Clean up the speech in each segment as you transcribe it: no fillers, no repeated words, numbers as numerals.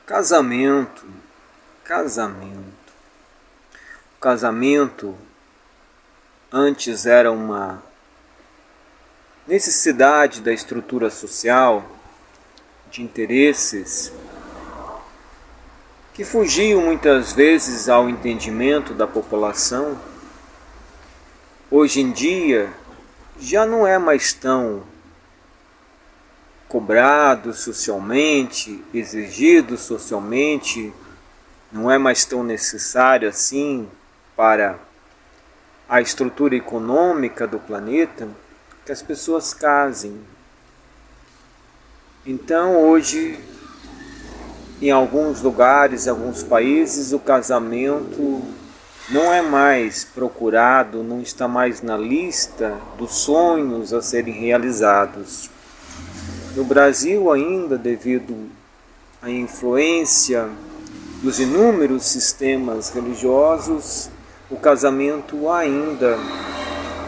Casamento, casamento. O casamento antes era uma necessidade da estrutura social, de interesses, que fugiam muitas vezes ao entendimento da população. Hoje em dia já não é mais tão cobrado socialmente, exigido socialmente, não é mais tão necessário assim para a estrutura econômica do planeta que as pessoas casem. Então hoje, em alguns lugares, em alguns países, o casamento não é mais procurado, não está mais na lista dos sonhos a serem realizados. No Brasil ainda, devido à influência dos inúmeros sistemas religiosos, o casamento ainda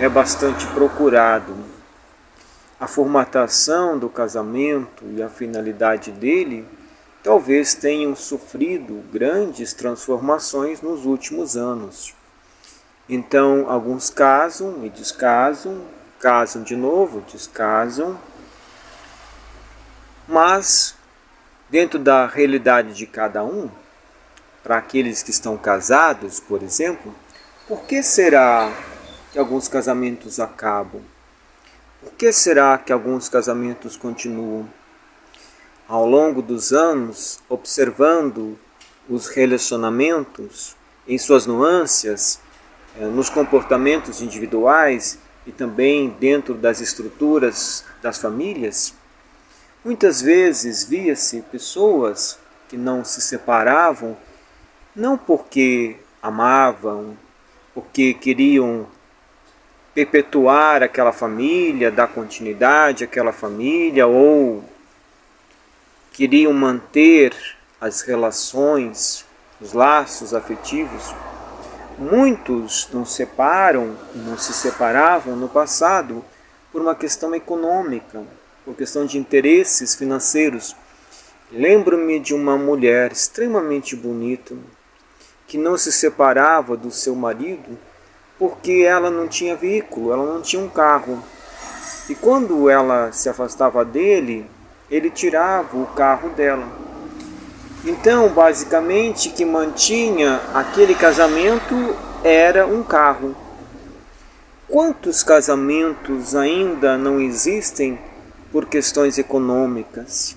é bastante procurado. A formatação do casamento e a finalidade dele talvez tenham sofrido grandes transformações nos últimos anos. Então, alguns casam e descasam, casam de novo, descasam, mas dentro da realidade de cada um, para aqueles que estão casados, por exemplo, por que será que alguns casamentos acabam? Por que será que alguns casamentos continuam? Ao longo dos anos, observando os relacionamentos em suas nuances, nos comportamentos individuais e também dentro das estruturas das famílias, muitas vezes via-se pessoas que não se separavam, não porque amavam, porque queriam perpetuar aquela família, dar continuidade àquela família, ou queriam manter as relações, os laços afetivos. Muitos não se separavam no passado por uma questão econômica, por questão de interesses financeiros. Lembro-me de uma mulher extremamente bonita que não se separava do seu marido porque ela não tinha veículo, ela não tinha um carro. E quando ela se afastava dele, ele tirava o carro dela. Então, basicamente, o que mantinha aquele casamento era um carro. Quantos casamentos ainda não existem por questões econômicas?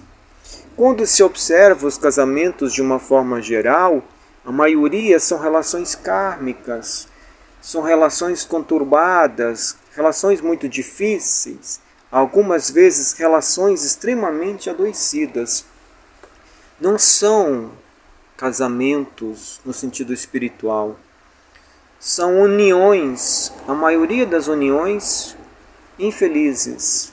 Quando se observa os casamentos de uma forma geral, a maioria são relações kármicas, são relações conturbadas, relações muito difíceis, algumas vezes relações extremamente adoecidas. Não são casamentos no sentido espiritual, são uniões, a maioria das uniões infelizes.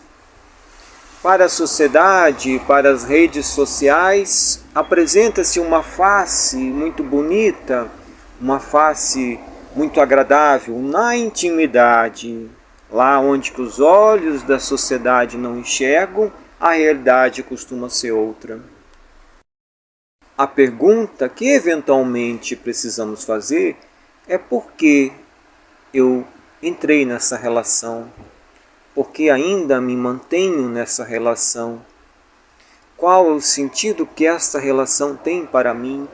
Para a sociedade, para as redes sociais, apresenta-se uma face muito bonita, uma face muito agradável na intimidade, lá onde que os olhos da sociedade não enxergam, a realidade costuma ser outra. A pergunta que eventualmente precisamos fazer é por que eu entrei nessa relação, por que ainda me mantenho nessa relação, qual é o sentido que esta relação tem para mim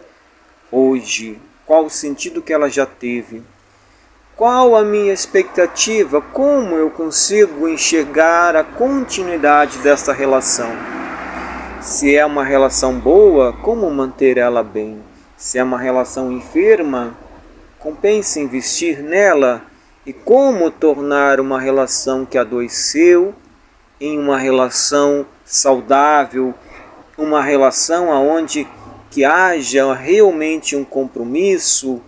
hoje, qual o sentido que ela já teve, qual a minha expectativa, como eu consigo enxergar a continuidade dessa relação. Se é uma relação boa, como manter ela bem? Se é uma relação enferma, compensa investir nela. E como tornar uma relação que adoeceu em uma relação saudável, uma relação onde que haja realmente um compromisso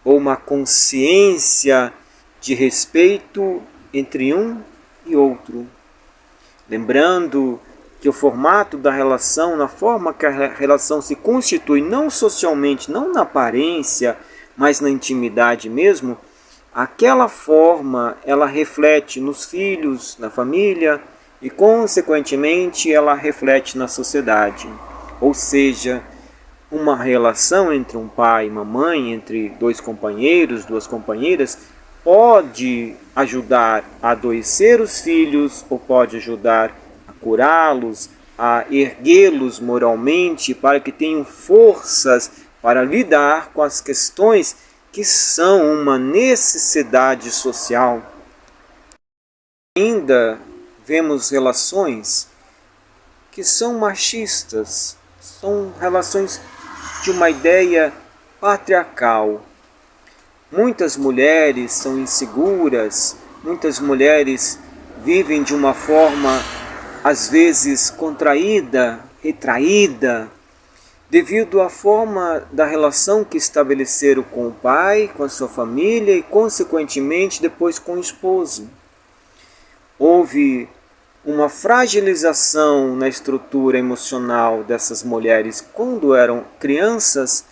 ou uma consciência de respeito entre um e outro. Lembrando que o formato da relação, na forma que a relação se constitui, não socialmente, não na aparência, mas na intimidade mesmo, aquela forma ela reflete nos filhos, na família e, consequentemente, ela reflete na sociedade. Ou seja, uma relação entre um pai e uma mãe, entre dois companheiros, duas companheiras, pode ajudar a adoecer os filhos ou pode ajudar a curá-los, a erguê-los moralmente para que tenham forças para lidar com as questões que são uma necessidade social. Ainda vemos relações que são machistas, são relações de uma ideia patriarcal. Muitas mulheres são inseguras, muitas mulheres vivem de uma forma, às vezes, contraída, retraída, devido à forma da relação que estabeleceram com o pai, com a sua família e, consequentemente, depois com o esposo. Houve uma fragilização na estrutura emocional dessas mulheres quando eram crianças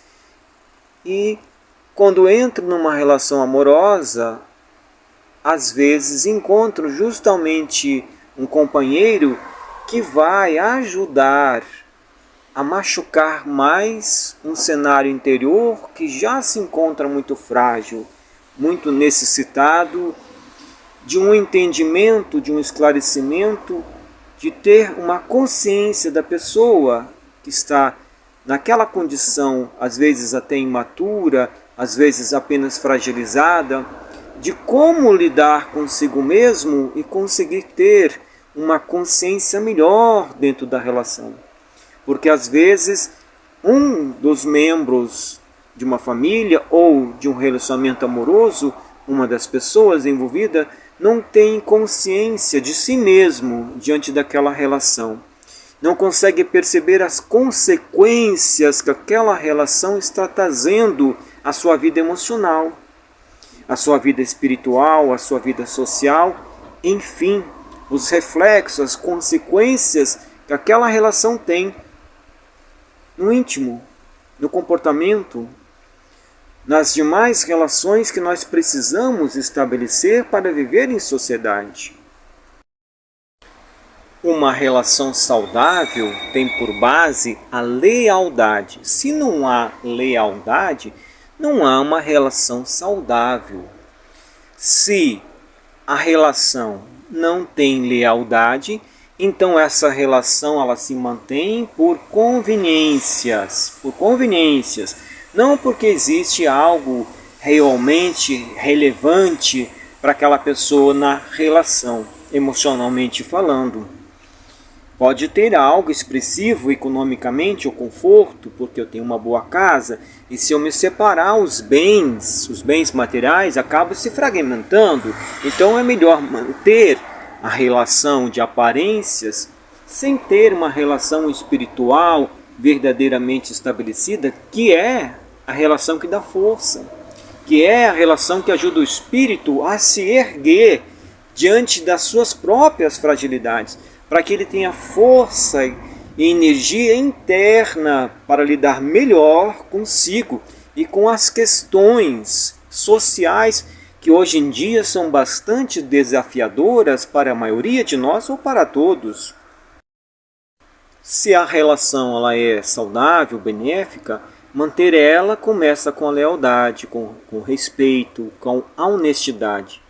e, quando entram numa relação amorosa, às vezes encontram justamente um companheiro que vai ajudar a machucar mais um cenário interior que já se encontra muito frágil, muito necessitado de um entendimento, de um esclarecimento, de ter uma consciência da pessoa que está naquela condição, às vezes até imatura, às vezes apenas fragilizada, de como lidar consigo mesmo e conseguir ter uma consciência melhor dentro da relação. Porque às vezes um dos membros de uma família ou de um relacionamento amoroso, uma das pessoas envolvidas, não tem consciência de si mesmo diante daquela relação. Não consegue perceber as consequências que aquela relação está trazendo à sua vida emocional, à sua vida espiritual, à sua vida social, enfim, os reflexos, as consequências que aquela relação tem no íntimo, no comportamento, nas demais relações que nós precisamos estabelecer para viver em sociedade. Uma relação saudável tem por base a lealdade. Se não há lealdade, não há uma relação saudável. Se a relação não tem lealdade, então essa relação ela se mantém por conveniências, não porque existe algo realmente relevante para aquela pessoa na relação, emocionalmente falando. Pode ter algo expressivo economicamente, o conforto, porque eu tenho uma boa casa, e se eu me separar os bens materiais acabam se fragmentando. Então é melhor manter a relação de aparências sem ter uma relação espiritual verdadeiramente estabelecida, que é a relação que dá força, que é a relação que ajuda o espírito a se erguer diante das suas próprias fragilidades, para que ele tenha força e energia interna para lidar melhor consigo e com as questões sociais que hoje em dia são bastante desafiadoras para a maioria de nós ou para todos. Se a relação ela é saudável, benéfica, manter ela começa com a lealdade, com o respeito, com a honestidade.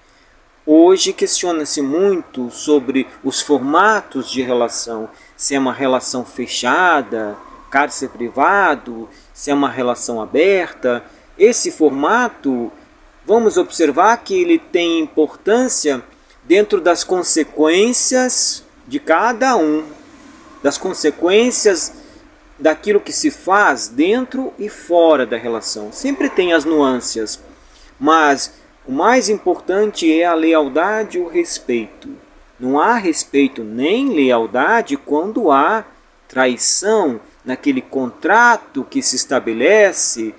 Hoje questiona-se muito sobre os formatos de relação, se é uma relação fechada, cárcere privado, se é uma relação aberta. Esse formato, vamos observar que ele tem importância dentro das consequências de cada um, das consequências daquilo que se faz dentro e fora da relação. Sempre tem as nuances, mas o mais importante é a lealdade e o respeito. Não há respeito nem lealdade quando há traição naquele contrato que se estabelece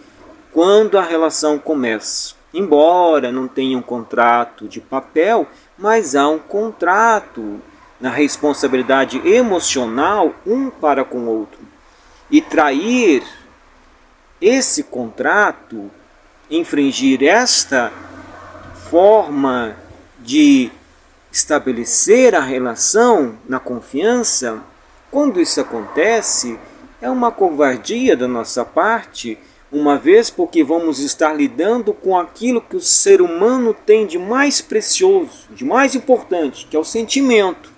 quando a relação começa. Embora não tenha um contrato de papel, mas há um contrato na responsabilidade emocional um para com o outro. E trair esse contrato, infringir esta forma de estabelecer a relação na confiança, quando isso acontece, é uma covardia da nossa parte, uma vez porque vamos estar lidando com aquilo que o ser humano tem de mais precioso, de mais importante, que é o sentimento.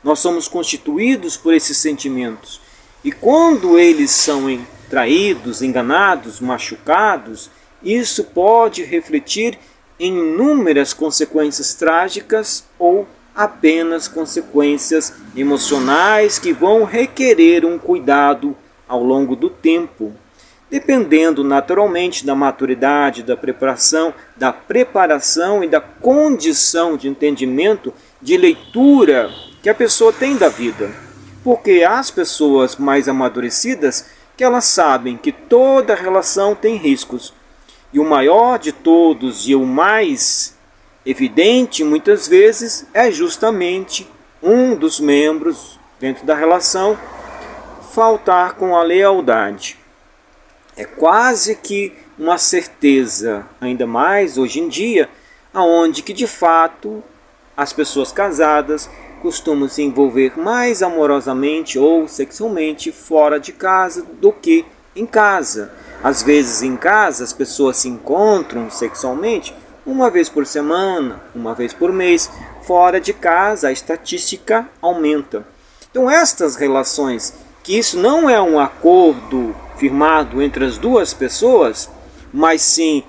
Nós somos constituídos por esses sentimentos. E quando eles são traídos, enganados, machucados, isso pode refletir em inúmeras consequências trágicas ou apenas consequências emocionais que vão requerer um cuidado ao longo do tempo, dependendo naturalmente da maturidade, da preparação e da condição de entendimento, de leitura que a pessoa tem da vida. Porque as pessoas mais amadurecidas, que elas sabem que toda relação tem riscos. E o maior de todos e o mais evidente, muitas vezes, é justamente um dos membros dentro da relação faltar com a lealdade. É quase que uma certeza, ainda mais hoje em dia, aonde que de fato as pessoas casadas costumam se envolver mais amorosamente ou sexualmente fora de casa do que em casa. Às vezes em casa as pessoas se encontram sexualmente uma vez por semana, uma vez por mês. Fora de casa a estatística aumenta. Então estas relações, que isso não é um acordo firmado entre as duas pessoas, mas sim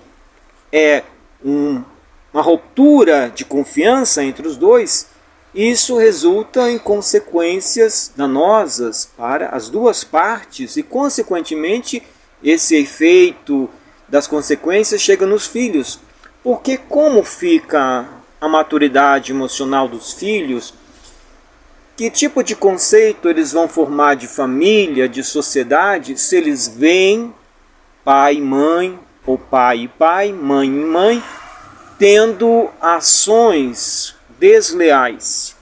é uma ruptura de confiança entre os dois, isso resulta em consequências danosas para as duas partes e, consequentemente, esse efeito das consequências chega nos filhos. Porque como fica a maturidade emocional dos filhos? Que tipo de conceito eles vão formar de família, de sociedade, se eles veem pai e mãe, ou pai e pai, mãe e mãe, tendo ações desleais?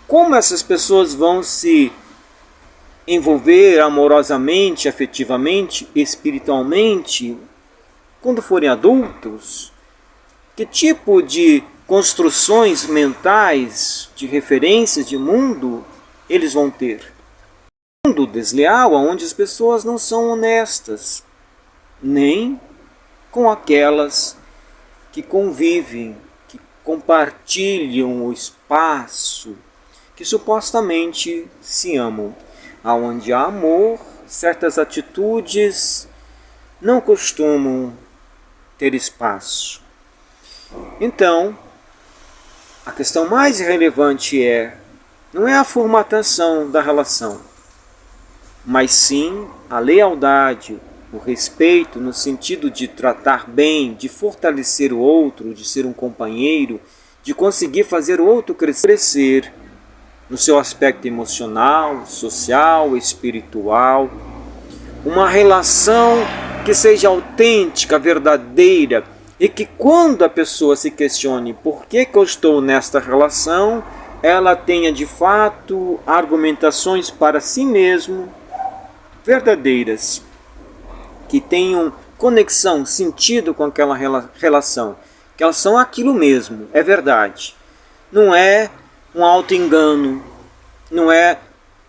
Como essas pessoas vão se envolver amorosamente, afetivamente, espiritualmente, quando forem adultos? Que tipo de construções mentais, de referências de mundo eles vão ter? Um mundo desleal, onde as pessoas não são honestas, nem com aquelas que convivem, que compartilham o espaço, que supostamente se amam. Aonde há amor, certas atitudes não costumam ter espaço. Então, a questão mais relevante não é a formatação da relação, mas sim a lealdade, o respeito no sentido de tratar bem, de fortalecer o outro, de ser um companheiro, de conseguir fazer o outro crescer no seu aspecto emocional, social, espiritual. Uma relação que seja autêntica, verdadeira, e que quando a pessoa se questione por que eu estou nesta relação, ela tenha de fato argumentações para si mesmo verdadeiras, que tenham conexão, sentido com aquela relação, que elas são aquilo mesmo, é verdade. Não é um auto-engano, não é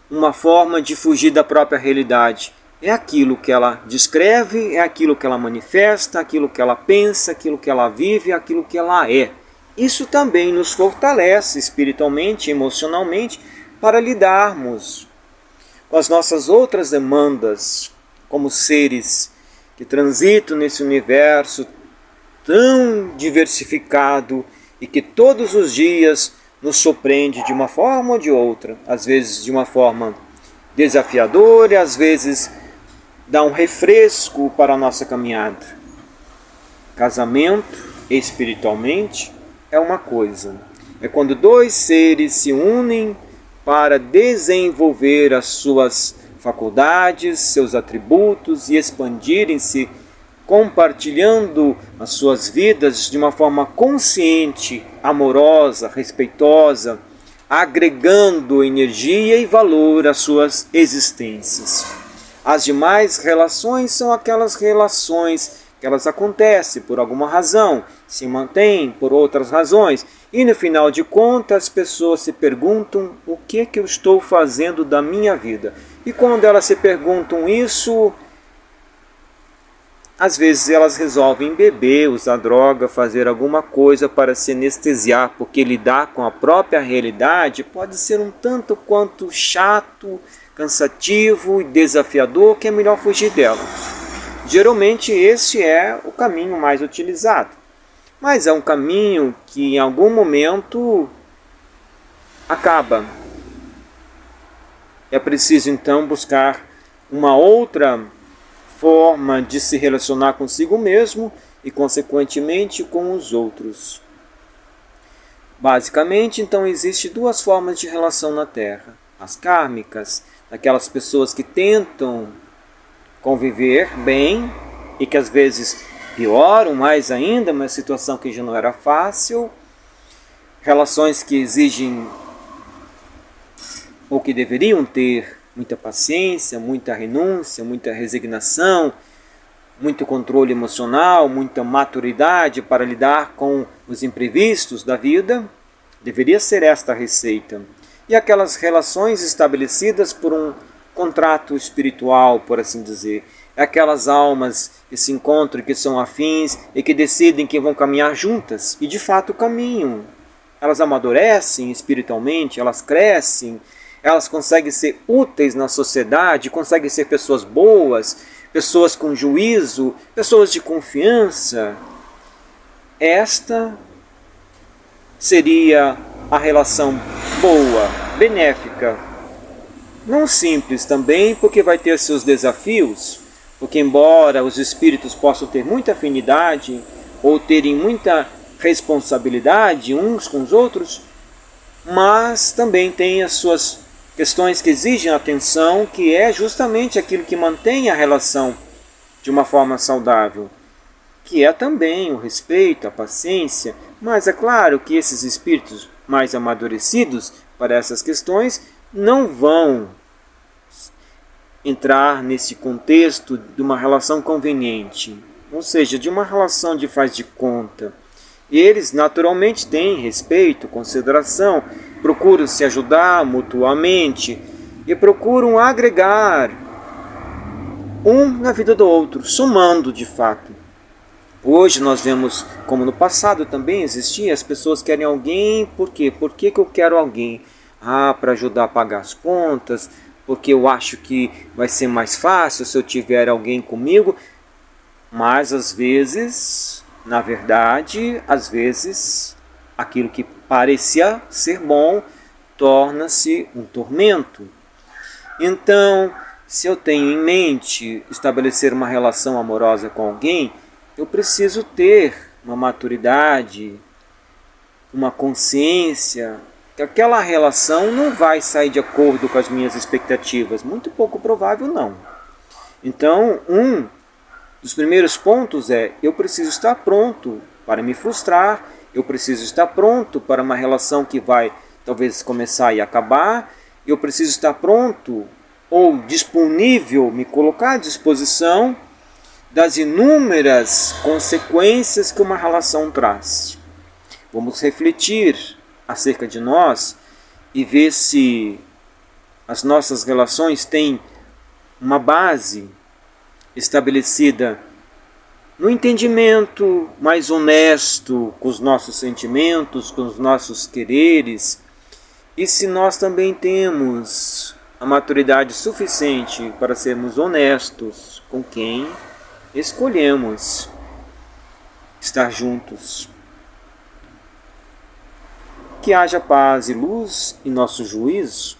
uma forma de fugir da própria realidade. É aquilo que ela descreve, é aquilo que ela manifesta, aquilo que ela pensa, aquilo que ela vive, aquilo que ela é. Isso também nos fortalece espiritualmente, emocionalmente, para lidarmos com as nossas outras demandas, como seres que transitam nesse universo tão diversificado e que todos os dias nos surpreende de uma forma ou de outra, às vezes de uma forma desafiadora, às vezes dá um refresco para a nossa caminhada. Casamento, espiritualmente, é uma coisa. É quando dois seres se unem para desenvolver as suas faculdades, seus atributos e expandirem-se, compartilhando as suas vidas de uma forma consciente, amorosa, respeitosa, agregando energia e valor às suas existências. As demais relações são aquelas relações que elas acontecem por alguma razão, se mantêm por outras razões, e no final de contas as pessoas se perguntam o que eu estou fazendo da minha vida. E quando elas se perguntam isso, às vezes elas resolvem beber, usar droga, fazer alguma coisa para se anestesiar, porque lidar com a própria realidade pode ser um tanto quanto chato, cansativo e desafiador, que é melhor fugir dela. Geralmente esse é o caminho mais utilizado, mas é um caminho que em algum momento acaba. É preciso então buscar uma outra forma de se relacionar consigo mesmo e, consequentemente, com os outros. Basicamente, então, existem duas formas de relação na Terra. As kármicas, aquelas pessoas que tentam conviver bem e que às vezes pioram mais ainda, uma situação que já não era fácil. Relações que exigem ou que deveriam ter muita paciência, muita renúncia, muita resignação, muito controle emocional, muita maturidade para lidar com os imprevistos da vida. Deveria ser esta a receita. E aquelas relações estabelecidas por um contrato espiritual, por assim dizer. Aquelas almas que se encontram, que são afins e que decidem que vão caminhar juntas. E de fato caminham. Elas amadurecem espiritualmente, elas crescem, elas conseguem ser úteis na sociedade, conseguem ser pessoas boas, pessoas com juízo, pessoas de confiança. Esta seria a relação boa, benéfica. Não simples também, porque vai ter seus desafios, porque embora os espíritos possam ter muita afinidade ou terem muita responsabilidade uns com os outros, mas também tem as suas questões que exigem atenção, que é justamente aquilo que mantém a relação de uma forma saudável, que é também o respeito, a paciência, mas é claro que esses espíritos mais amadurecidos para essas questões não vão entrar nesse contexto de uma relação conveniente, ou seja, de uma relação de faz de conta. Eles naturalmente têm respeito, consideração, procuram se ajudar mutuamente e procuram agregar um na vida do outro, somando de fato. Hoje nós vemos, como no passado também existia, as pessoas querem alguém, por quê? Por que eu quero alguém? Para ajudar a pagar as contas, porque eu acho que vai ser mais fácil se eu tiver alguém comigo, mas às vezes, na verdade, às vezes, aquilo que parecia ser bom torna-se um tormento. Então, se eu tenho em mente estabelecer uma relação amorosa com alguém, eu preciso ter uma maturidade, uma consciência que aquela relação não vai sair de acordo com as minhas expectativas. Muito pouco provável, não. Então, um dos primeiros pontos é: eu preciso estar pronto para me frustrar, eu preciso estar pronto para uma relação que vai talvez começar e acabar, eu preciso estar pronto ou disponível, me colocar à disposição das inúmeras consequências que uma relação traz. Vamos refletir acerca de nós e ver se as nossas relações têm uma base estabelecida no entendimento mais honesto com os nossos sentimentos, com os nossos quereres, e se nós também temos a maturidade suficiente para sermos honestos com quem escolhemos estar juntos. Que haja paz e luz em nosso juízo,